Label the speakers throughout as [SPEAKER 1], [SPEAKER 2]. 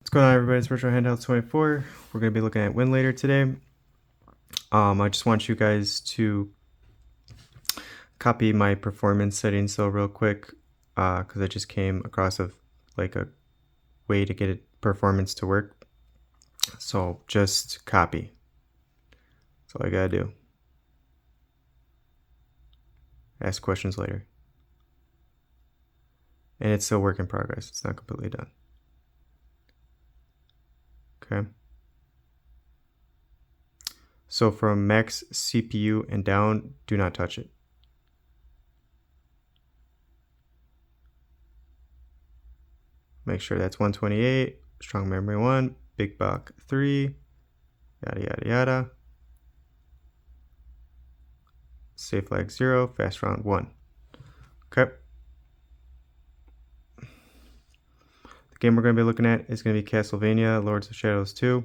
[SPEAKER 1] What's going on, everybody? It's Retroid Handheld 24. We're going to be looking at Winlator today. I just want you guys to copy my performance settings so real quick, because I just came across a way to get performance to work. So just copy. That's all I gotta do. Ask questions later. And it's still work in progress. It's not completely done. Okay. So from max CPU and down, do not touch it. Make sure that's 128, strong memory 1, big block 3, yada yada yada. Safe flag 0, fast round 1. Okay. The game we're going to be looking at is going to be Castlevania Lords of Shadows 2.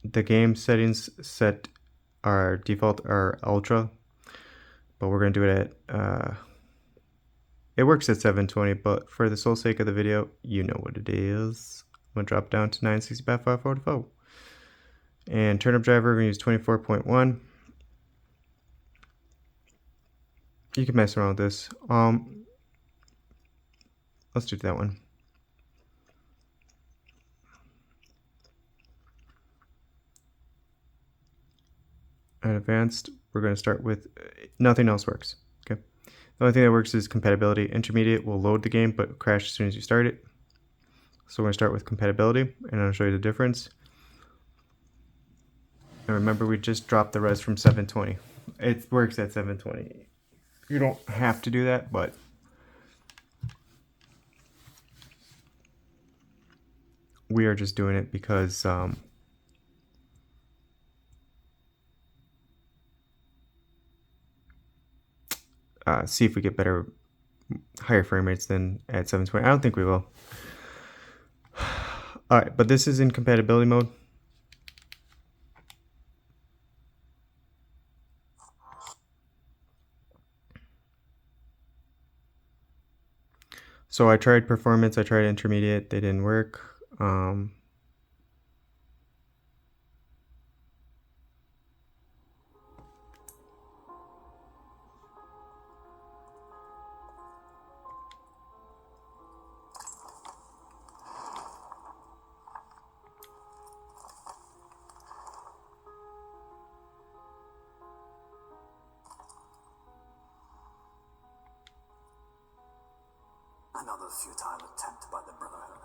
[SPEAKER 1] The game settings set our default are ultra, but we're going to do it at it works at 720, but for the sole sake of the video, you know what it is. I'm going to drop down to 960 by 544. And turn up driver, we're going to use 24.1. You can mess around with this. Let's do that one. At advanced, we're going to start with nothing else works. Okay. The only thing that works is compatibility. Intermediate will load the game but crash as soon as you start it. So we're going to start with compatibility, and I'll show you the difference. And remember, we just dropped the res from 720. It works at 720. You don't have to do that, but we are just doing it because see if we get higher frame rates than at 720. I don't think we will. Alright, but this is in compatibility mode. So I tried performance, I tried intermediate, they didn't work.
[SPEAKER 2] Another futile attempt by the Brotherhood.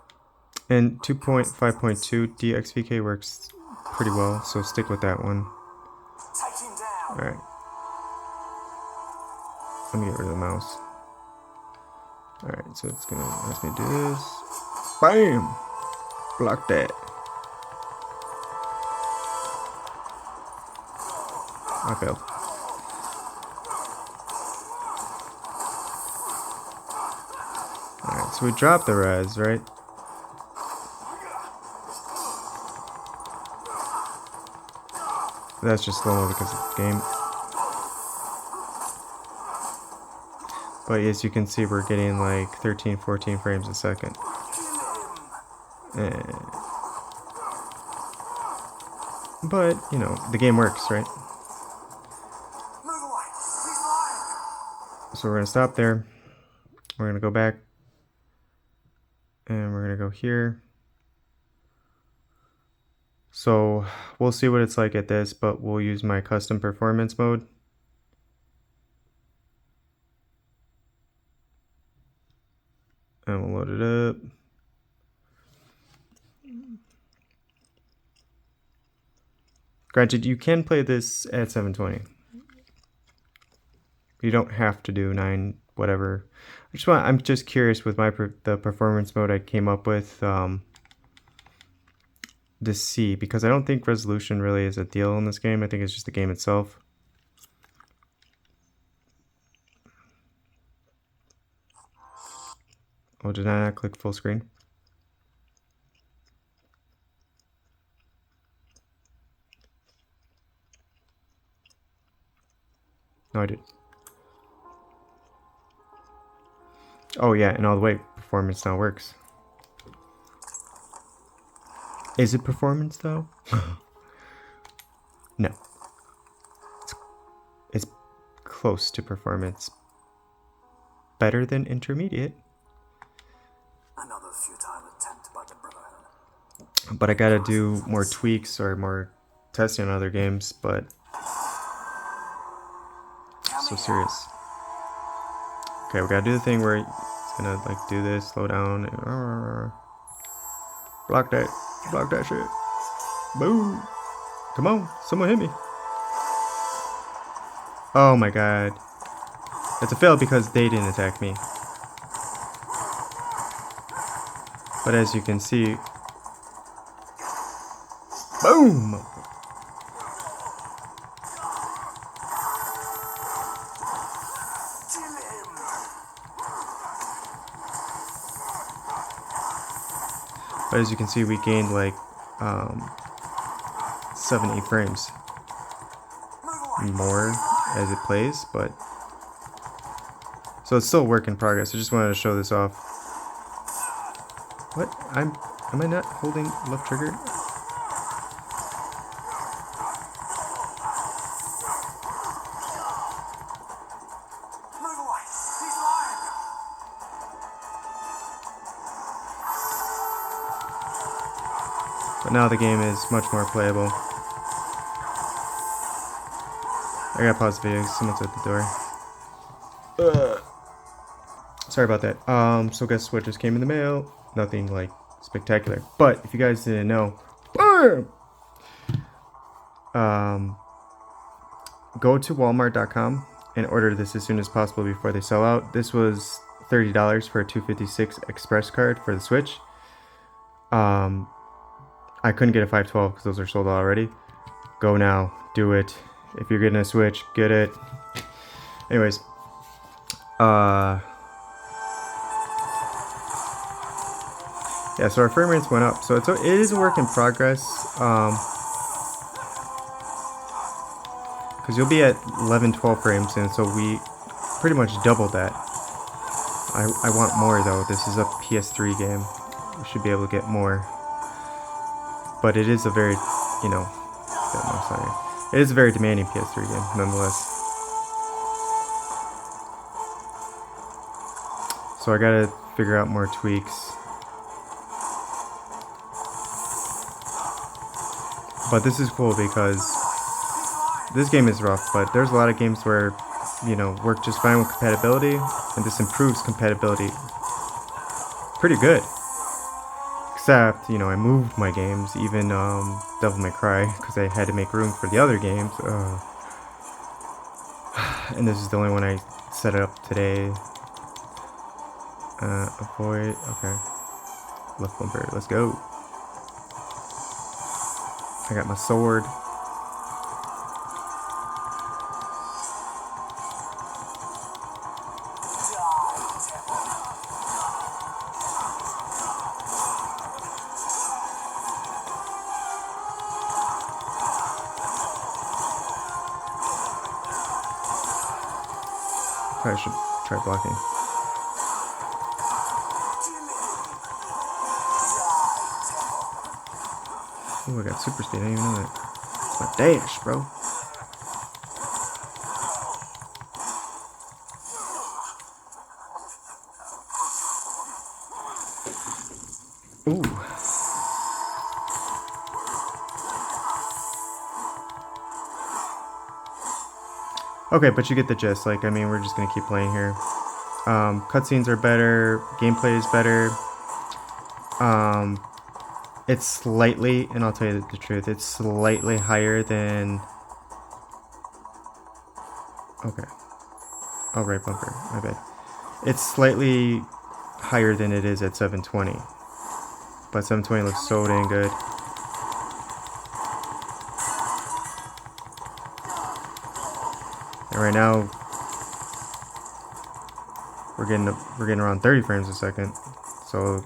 [SPEAKER 1] And 2.5.2 DXVK works pretty well, so stick with that one.
[SPEAKER 2] Take him down.
[SPEAKER 1] Alright. Let me get rid of the mouse. Alright, so it's gonna ask me to do this. BAM! Block that. I failed. Alright, so we dropped the res, right? That's just slow-mo because of the game. But as you can see, we're getting like 13, 14 frames a second. But, you know, the game works, right? So we're going to stop there. We're going to go back. And we're going to go here. So we'll see what it's like at this, but we'll use my custom performance mode. And we'll load it up. Granted, you can play this at 720. You don't have to do 9 whatever. I'm just curious with the performance mode I came up with to see, because I don't think resolution really is a deal in this game. I think it's just the game itself. Oh, did I not click full screen? No, I did. Oh yeah, and all the way performance now works. Is it performance though? No. It's close to performance. Better than intermediate.
[SPEAKER 2] Another futile attempt by the Brotherhood.
[SPEAKER 1] But I gotta do more tweaks or more testing on other games, but so serious. Okay, we gotta do the thing where it's gonna like do this, slow down, block that shit. Boom! Come on, someone hit me. Oh my god. It's a fail because they didn't attack me. But as you can see, boom! But as you can see, we gained like 7-8 frames more as it plays, but so it's still a work in progress. I just wanted to show this off. What? Am I not holding left trigger?
[SPEAKER 2] Move away! He's lying!
[SPEAKER 1] But now the game is much more playable. I gotta pause the video, someone's at the door. Sorry about that. So guess what just came in the mail? Nothing like spectacular. But if you guys didn't know, go to Walmart.com and order this as soon as possible before they sell out. This was $30 for a 256 Express card for the Switch. I couldn't get a 512 because those are sold already. Go now, do it. If you're getting a Switch, get it. Anyways, yeah, so our frame rates went up. So it is a work in progress. Because you'll be at 11, 12 frames, and so we pretty much doubled that. I want more though. This is a PS3 game. We should be able to get more. But it is a very, it is a very demanding PS3 game, nonetheless. So I gotta figure out more tweaks. But this is cool because this game is rough, but there's a lot of games where, work just fine with compatibility, and this improves compatibility pretty good. Except, I moved my games, even Devil May Cry, because I had to make room for the other games. And this is the only one I set it up today. Avoid, okay. Left bumper, let's go. I got my sword. Probably should try blocking. Ooh, I got super speed. I didn't even know that. It's my dash, bro. Ooh. Okay, but you get the gist. Like, I mean, we're just gonna keep playing here. Cutscenes are better. Gameplay is better. It's slightly, and I'll tell you the truth, it's slightly higher than... Okay. Oh, right bumper. My bad. It's slightly higher than it is at 720. But 720 looks so dang good. And right now, we're getting around 30 frames a second. So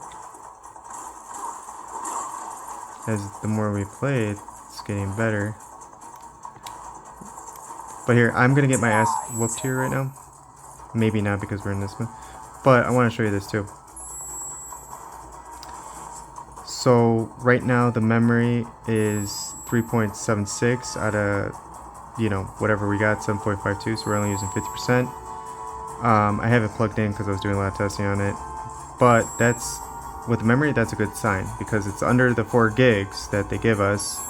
[SPEAKER 1] as the more we play, it's getting better. But here, I'm gonna get my ass whooped here right now. Maybe not because we're in this one, but I want to show you this too. So right now the memory is 3.76 out of, you know, whatever we got, 7.52, so we're only using 50%. I have it plugged in because I was doing a lot of testing on it, but that's, with the memory, that's a good sign because it's under the 4 gigs that they give us,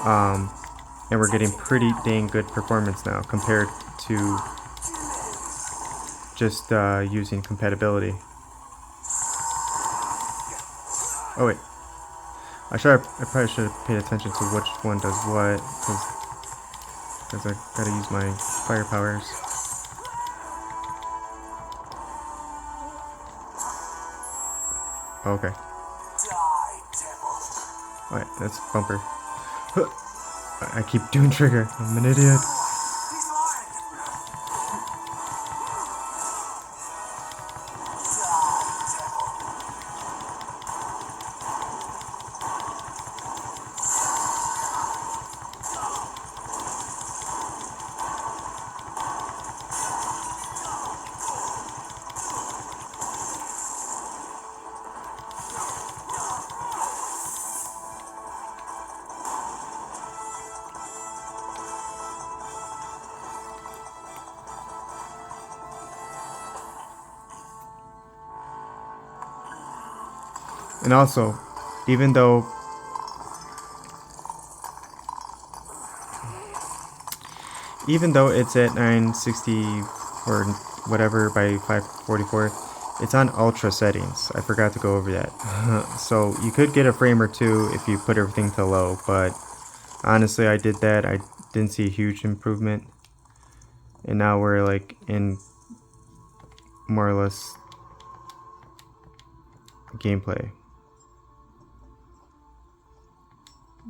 [SPEAKER 1] and we're getting pretty dang good performance now compared to just using compatibility. Oh wait, I probably should have paid attention to which one does what, because I gotta use my fire powers. Oh, okay. Alright, that's bumper. I keep doing trigger. I'm an idiot. And also, even though it's at 960 or whatever by 544, it's on ultra settings. I forgot to go over that. So you could get a frame or two if you put everything to low, but honestly, I did that. I didn't see a huge improvement. And now we're like in more or less gameplay.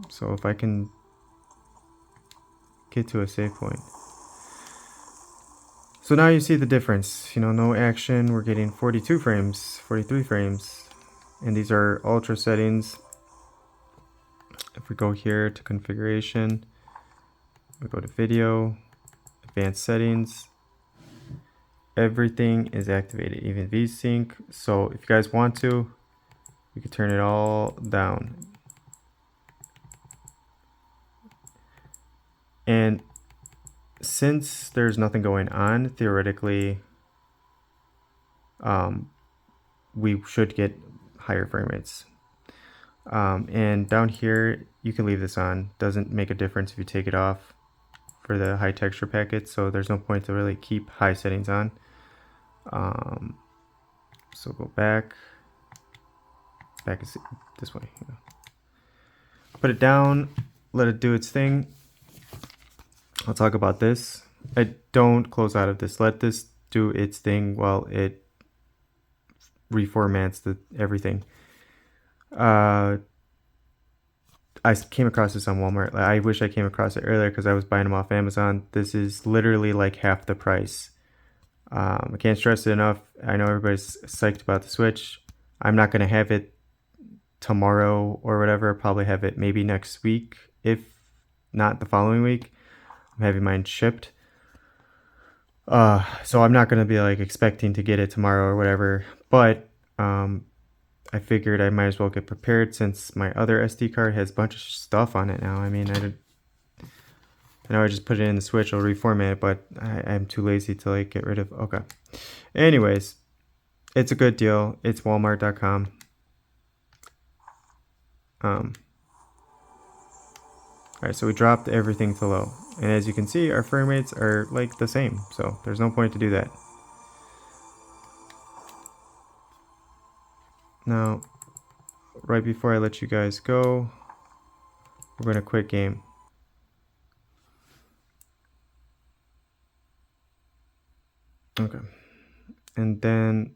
[SPEAKER 1] So if I can get to a save point. So now you see the difference. You know, no action, we're getting 42 frames, 43 frames. And these are ultra settings. If we go here to configuration, we go to video, advanced settings, everything is activated, even VSync. So if you guys want to, you can turn it all down. And since there's nothing going on, theoretically, we should get higher frame rates. And down here, you can leave this on. Doesn't make a difference if you take it off for the high texture packets, so there's no point to really keep high settings on. So go back is this way. Yeah. Put it down, let it do its thing. I'll talk about this. I don't close out of this. Let this do its thing while it reformats everything. I came across this on Walmart. I wish I came across it earlier because I was buying them off Amazon. This is literally like half the price. I can't stress it enough. I know everybody's psyched about the Switch. I'm not going to have it tomorrow or whatever. I'll probably have it maybe next week, if not the following week. I'm having mine shipped. So I'm not going to be like expecting to get it tomorrow or whatever. But I figured I might as well get prepared since my other SD card has a bunch of stuff on it now. I mean, I know I just put it in the Switch, I'll reformat it, but I'm too lazy to like get rid of. Okay. Anyways, it's a good deal. It's Walmart.com. Alright, so we dropped everything to low. And as you can see, our frame rates are like the same. So there's no point to do that. Now, right before I let you guys go, we're going to quit game. Okay. And then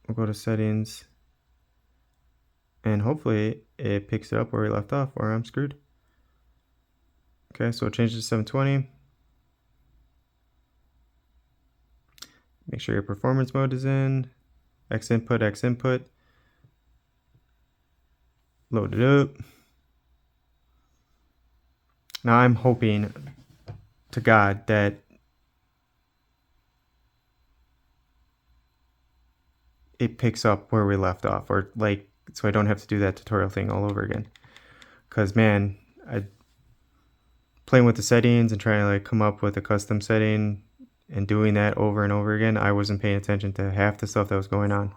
[SPEAKER 1] we'll go to settings. And hopefully it picks it up where we left off, or I'm screwed. Okay, so change it to 720. Make sure your performance mode is in. X input, X input. Load it up. Now I'm hoping to God that it picks up where we left off, or like so I don't have to do that tutorial thing all over again. Because, man, playing with the settings and trying to like come up with a custom setting and doing that over and over again, I wasn't paying attention to half the stuff that was going on.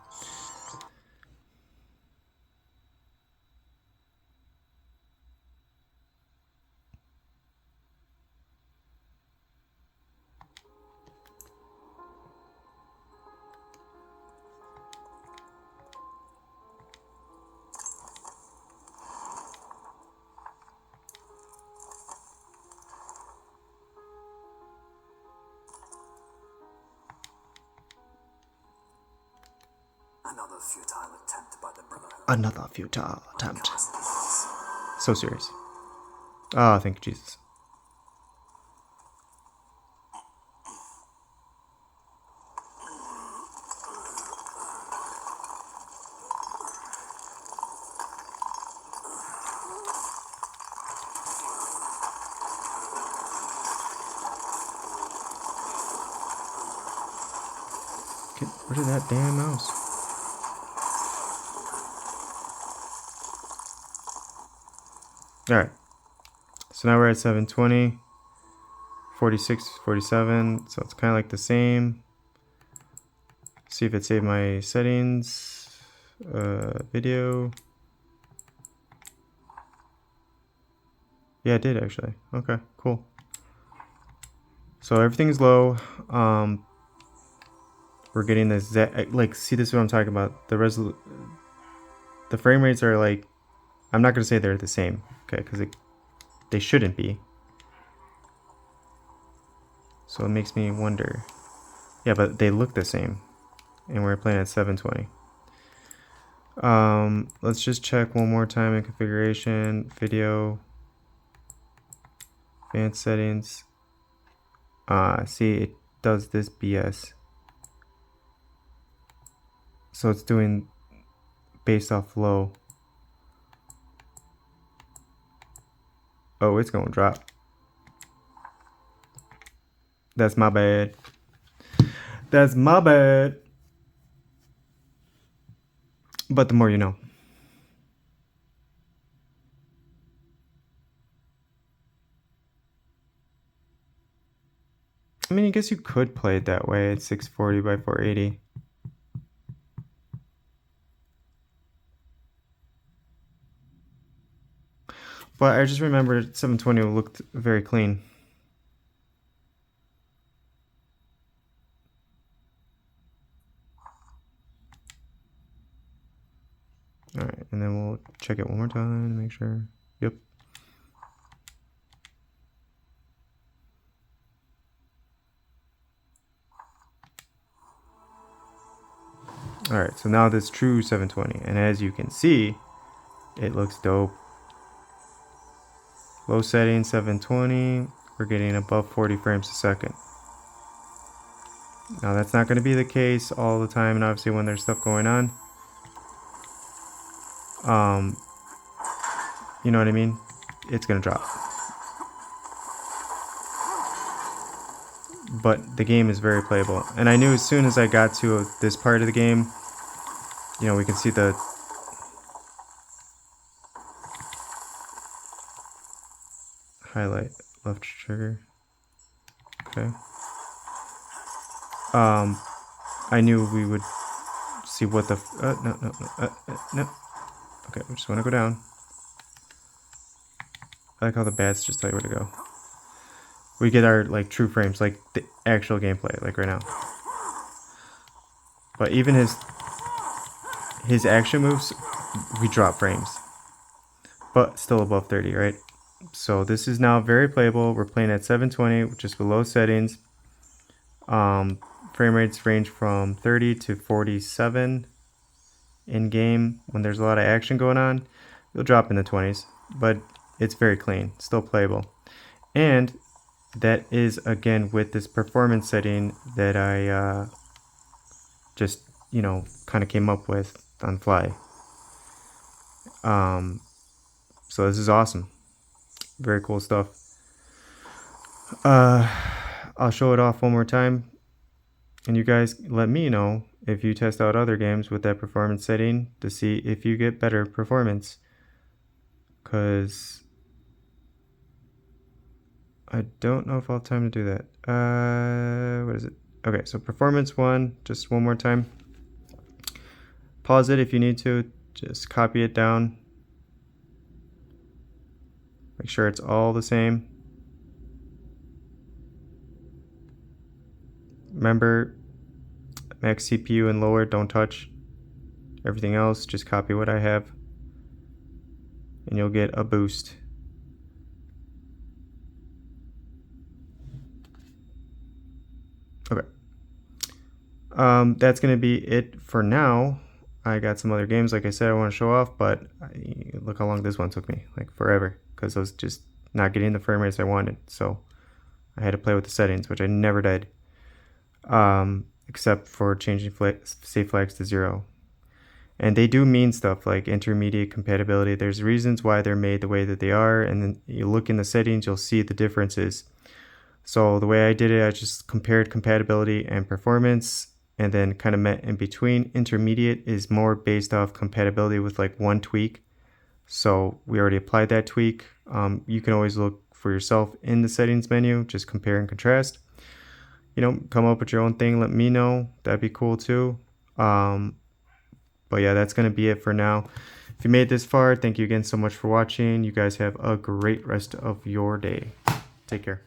[SPEAKER 2] Another futile attempt by the Brotherhood.
[SPEAKER 1] Another futile attempt. So serious. Oh, thank you, Jesus. Get rid of that damn mouse. Alright. So now we're at 720. 46, 47. So it's kind of like the same. See if it saved my settings. Video. Yeah, it did actually. Okay, cool. So everything's low. We're getting this, like, see, this is what I'm talking about. The frame rates are like, I'm not gonna say they're the same, okay, because they shouldn't be. So it makes me wonder. Yeah, but they look the same, and we're playing at 720. Let's just check one more time in configuration, video, advanced settings. See, it does this BS. So it's doing based off low. Oh, it's gonna drop. That's my bad. That's my bad. But the more you know. I mean, I guess you could play it that way at 640 by 480. But I just remembered 720 looked very clean. Alright, and then we'll check it one more time to make sure. Yep. Alright, so now this true 720. And as you can see, it looks dope. Low setting 720. We're getting above 40 frames a second. Now that's not going to be the case all the time, and obviously when there's stuff going on. You know what I mean? It's going to drop. But the game is very playable. And I knew as soon as I got to this part of the game, you know, we can see the highlight left trigger. Okay. I knew we would see what the no. Okay, we just want to go down. I like how the bats just tell you where to go. We get our like true frames, like the actual gameplay, like right now. But even his action moves, we drop frames, but still above 30, right? So this is now very playable. We're playing at 720, which is below settings. Frame rates range from 30 to 47 in game. When there's a lot of action going on, you'll drop in the 20s, but it's very clean, still playable. And that is again with this performance setting that I just, you know, kind of came up with on fly. So this is awesome. Very cool stuff. I'll show it off one more time, and you guys let me know if you test out other games with that performance setting to see if you get better performance. Because I don't know if I'll have time to do that. What is it? Okay, so performance 1, just one more time. Pause it if you need to, just copy it down. Make sure it's all the same. Remember, max CPU and lower, don't touch. Everything else, just copy what I have. And you'll get a boost. Okay. That's going to be it for now. I got some other games, like I said, I want to show off, but look how long this one took me, like forever, because I was just not getting the frame rates I wanted. So I had to play with the settings, which I never did, except for changing save flags to 0. And they do mean stuff like intermediate compatibility. There's reasons why they're made the way that they are, and then you look in the settings, you'll see the differences. So the way I did it, I just compared compatibility and performance, and then kind of met in between. Intermediate is more based off compatibility with like one tweak. So we already applied that tweak. You can always look for yourself in the settings menu, just compare and contrast. You know, come up with your own thing, let me know. That'd be cool too. But yeah, that's going to be it for now. If you made this far, thank you again so much for watching. You guys have a great rest of your day. Take care.